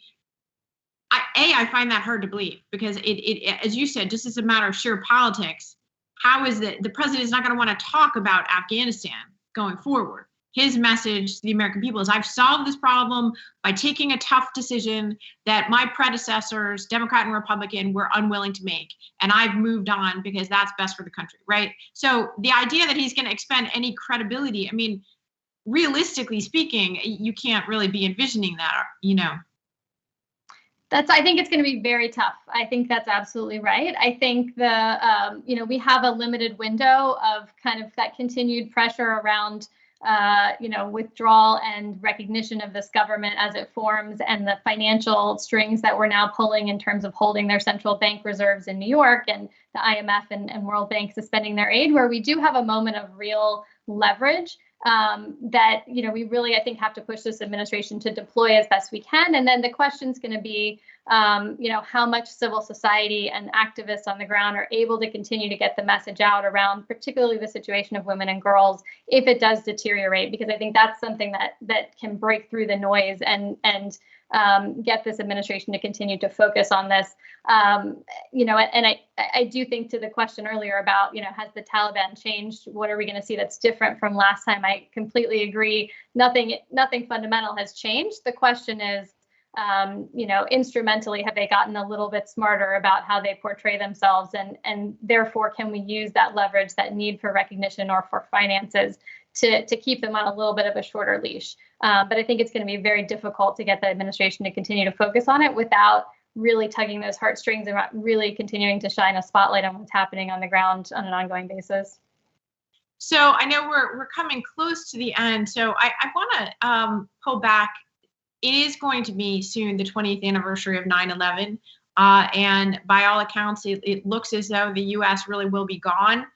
I find that hard to believe, because it, as you said, just as a matter of sheer politics, how is it the president is not going to want to talk about Afghanistan going forward? His message to the American people is, I've solved this problem by taking a tough decision that my predecessors, Democrat and Republican, were unwilling to make. And I've moved on because that's best for the country, right? So the idea that he's going to expend any credibility, I mean, realistically speaking, you can't really be envisioning that, I think it's going to be very tough. I think that's absolutely right. I think we have a limited window of kind of that continued pressure around, withdrawal and recognition of this government as it forms, and the financial strings that we're now pulling in terms of holding their central bank reserves in New York, and the IMF and World Bank suspending their aid, where we do have a moment of real leverage that, we really, I think, have to push this administration to deploy as best we can. And then the question's going to be, how much civil society and activists on the ground are able to continue to get the message out around particularly the situation of women and girls if it does deteriorate, because I think that's something that can break through the noise and get this administration to continue to focus on this. And I do think, to the question earlier about, has the Taliban changed? What are we going to see that's different from last time? I completely agree. Nothing fundamental has changed. The question is, instrumentally, have they gotten a little bit smarter about how they portray themselves, and therefore can we use that leverage, that need for recognition or for finances to keep them on a little bit of a shorter leash. But I think it's going to be very difficult to get the administration to continue to focus on it without really tugging those heartstrings and really continuing to shine a spotlight on what's happening on the ground on an ongoing basis. So I know we're coming close to the end. So I want to pull back. It is going to be soon the 20th anniversary of 9/11. And by all accounts, it looks as though the U.S. really will be gone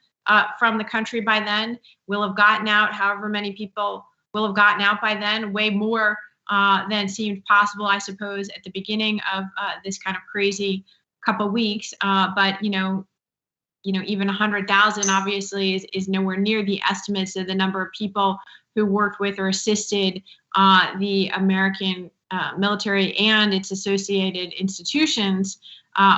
from the country by then. We'll have gotten out, however many people will have gotten out by then, way more than seemed possible, I suppose, at the beginning of this kind of crazy couple weeks. But even 100,000 obviously is nowhere near the estimates of the number of people who worked with or assisted the American military and its associated institutions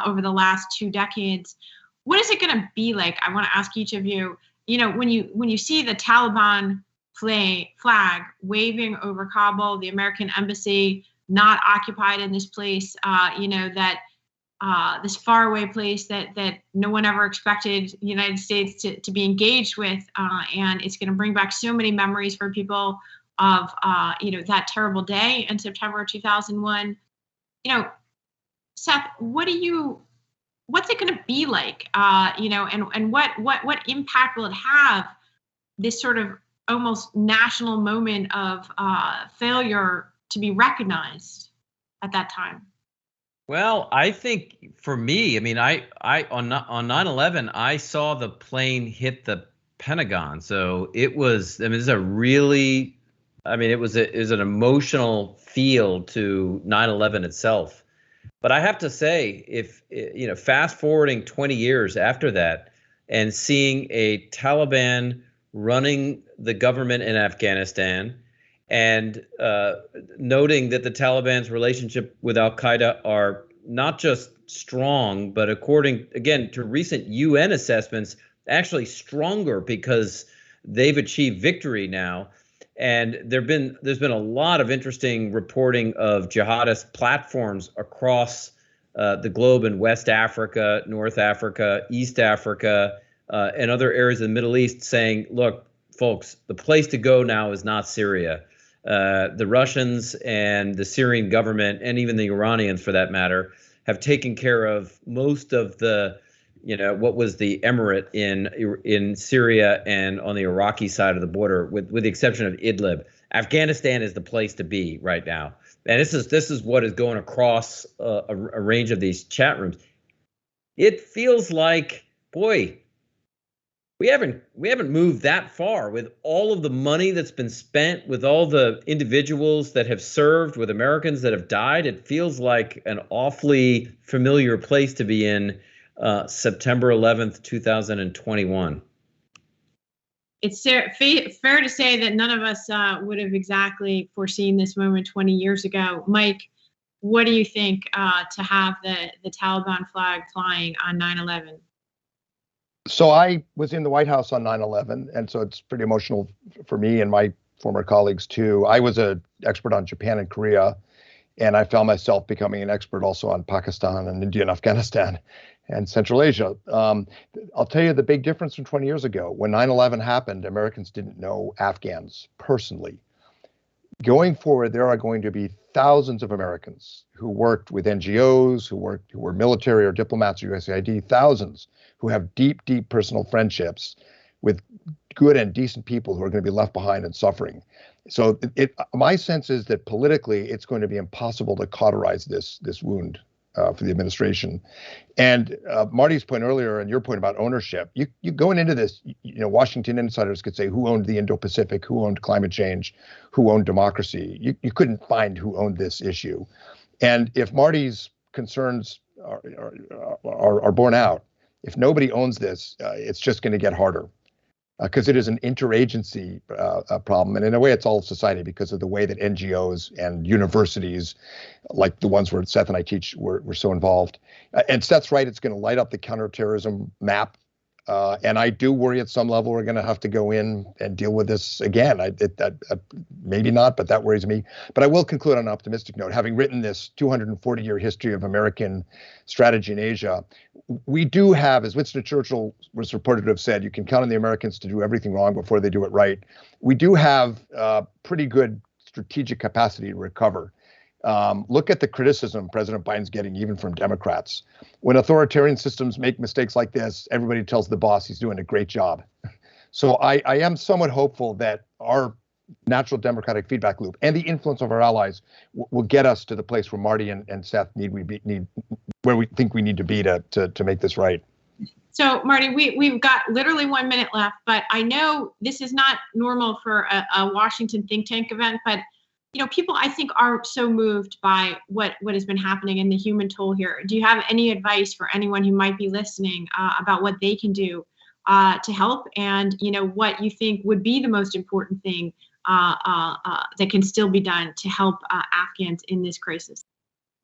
over the last 2 decades. What is it going to be like? I want to ask each of you, when you see the Taliban flag waving over Kabul, the American embassy not occupied in this place, this faraway place that no one ever expected the United States to be engaged with, and it's going to bring back so many memories for people of that terrible day in September 2001. Seth, what do you what's it going to be like? And what impact will it have? This sort of almost national moment of failure to be recognized at that time. Well, I think for me, I mean, I on 9/11, I saw the plane hit the Pentagon, so it was. I mean, it's a really, I mean, it was an emotional feel to 9/11 itself. But I have to say, if fast forwarding 20 years after that, and seeing a Taliban running the government in Afghanistan, and noting that the Taliban's relationship with al-Qaeda are not just strong, but according, again, to recent UN assessments, actually stronger because they've achieved victory now. And there's been a lot of interesting reporting of jihadist platforms across the globe in West Africa, North Africa, East Africa, and other areas of the Middle East saying, look, folks, the place to go now is not Syria. The Russians and the Syrian government, and even the Iranians for that matter, have taken care of most of the, what was the emirate in Syria and on the Iraqi side of the border, with the exception of Idlib. Afghanistan is the place to be right now. And this is what is going across a range of these chat rooms. It feels like, boy, we haven't moved that far with all of the money that's been spent, with all the individuals that have served, with Americans that have died. It feels like an awfully familiar place to be in September 11th, 2021. It's fair to say that none of us would have exactly foreseen this moment 20 years ago. Mike, what do you think to have the Taliban flag flying on 9/11? So I was in the White House on 9/11, and so it's pretty emotional for me and my former colleagues too. I was an expert on Japan and Korea, and I found myself becoming an expert also on Pakistan and India and Afghanistan and Central Asia. I'll tell you the big difference from 20 years ago. When 9/11 happened, Americans didn't know Afghans personally. Going forward, there are going to be thousands of Americans who worked with NGOs, who were military or diplomats or USAID, thousands who have deep, deep personal friendships with good and decent people who are going to be left behind and suffering. So my sense is that politically, it's going to be impossible to cauterize this wound for the administration. And Marty's point earlier and your point about ownership, you going into this, Washington insiders could say who owned the Indo-Pacific, who owned climate change, who owned democracy. You couldn't find who owned this issue. And if Marty's concerns are borne out, if nobody owns this, it's just going to get harder. Because it is an interagency problem. And in a way, it's all of society because of the way that NGOs and universities, like the ones where Seth and I teach, were so involved. And Seth's right, it's going to light up the counterterrorism map. And I do worry at some level we're going to have to go in and deal with this again. Maybe not, but that worries me. But I will conclude on an optimistic note. Having written this 240-year history of American strategy in Asia, we do have, as Winston Churchill was reported to have said, you can count on the Americans to do everything wrong before they do it right. We do have pretty good strategic capacity to recover. Look at the criticism President Biden's getting even from Democrats. When authoritarian systems make mistakes like this, everybody tells the boss he's doing a great job. So I am somewhat hopeful that our natural democratic feedback loop and the influence of our allies will get us to the place where Marty and Seth need where we think we need to be to make this right. So, Marty, we've got literally 1 minute left, but I know this is not normal for a Washington think tank event, but people I think are so moved by what has been happening and the human toll here. Do you have any advice for anyone who might be listening about what they can do to help, and what you think would be the most important thing that can still be done to help Afghans in this crisis?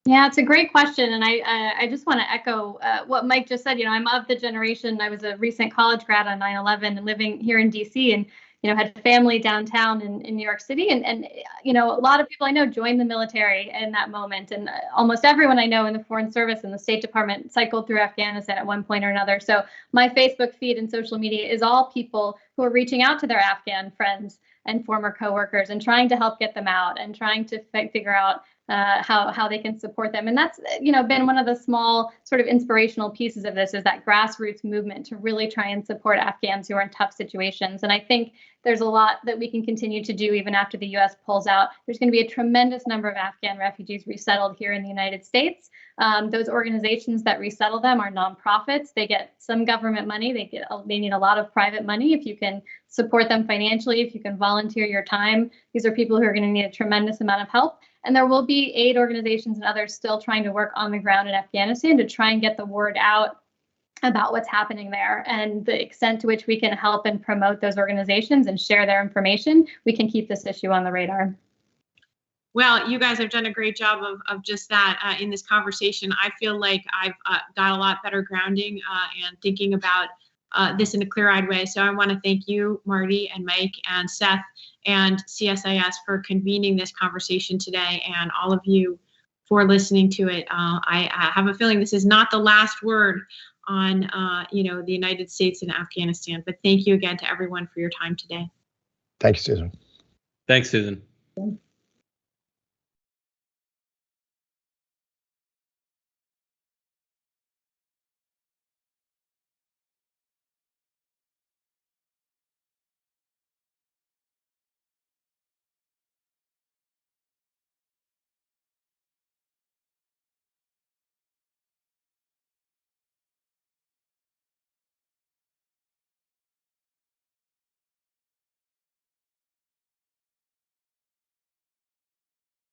Yeah, it's a great question. And I just want to echo what Mike just said. I'm of the generation, I was a recent college grad on 9/11 and living here in DC, and had family downtown in New York City. And a lot of people I know joined the military in that moment. And almost everyone I know in the Foreign Service and the State Department cycled through Afghanistan at one point or another. So my Facebook feed and social media is all people who are reaching out to their Afghan friends and former coworkers and trying to help get them out and trying to figure out how they can support them. And that's, been one of the small sort of inspirational pieces of this, is that grassroots movement to really try and support Afghans who are in tough situations. And I think there's a lot that we can continue to do even after the U.S. pulls out. There's going to be a tremendous number of Afghan refugees resettled here in the United States. Those organizations that resettle them are nonprofits. They get some government money. They need a lot of private money. If you can support them financially, if you can volunteer your time, these are people who are going to need a tremendous amount of help. And there will be aid organizations and others still trying to work on the ground in Afghanistan to try and get the word out about what's happening there, and the extent to which we can help and promote those organizations and share their information. We can keep this issue on the radar. Well, you guys have done a great job of just that in this conversation. I feel like I've got a lot better grounding and thinking about this in a clear-eyed way. So I want to thank you, Marti and Mike and Seth and CSIS for convening this conversation today, and all of you for listening to it. I have a feeling this is not the last word on the United States and Afghanistan, but thank you again to everyone for your time today. Thank you, Susan. Thanks, Susan.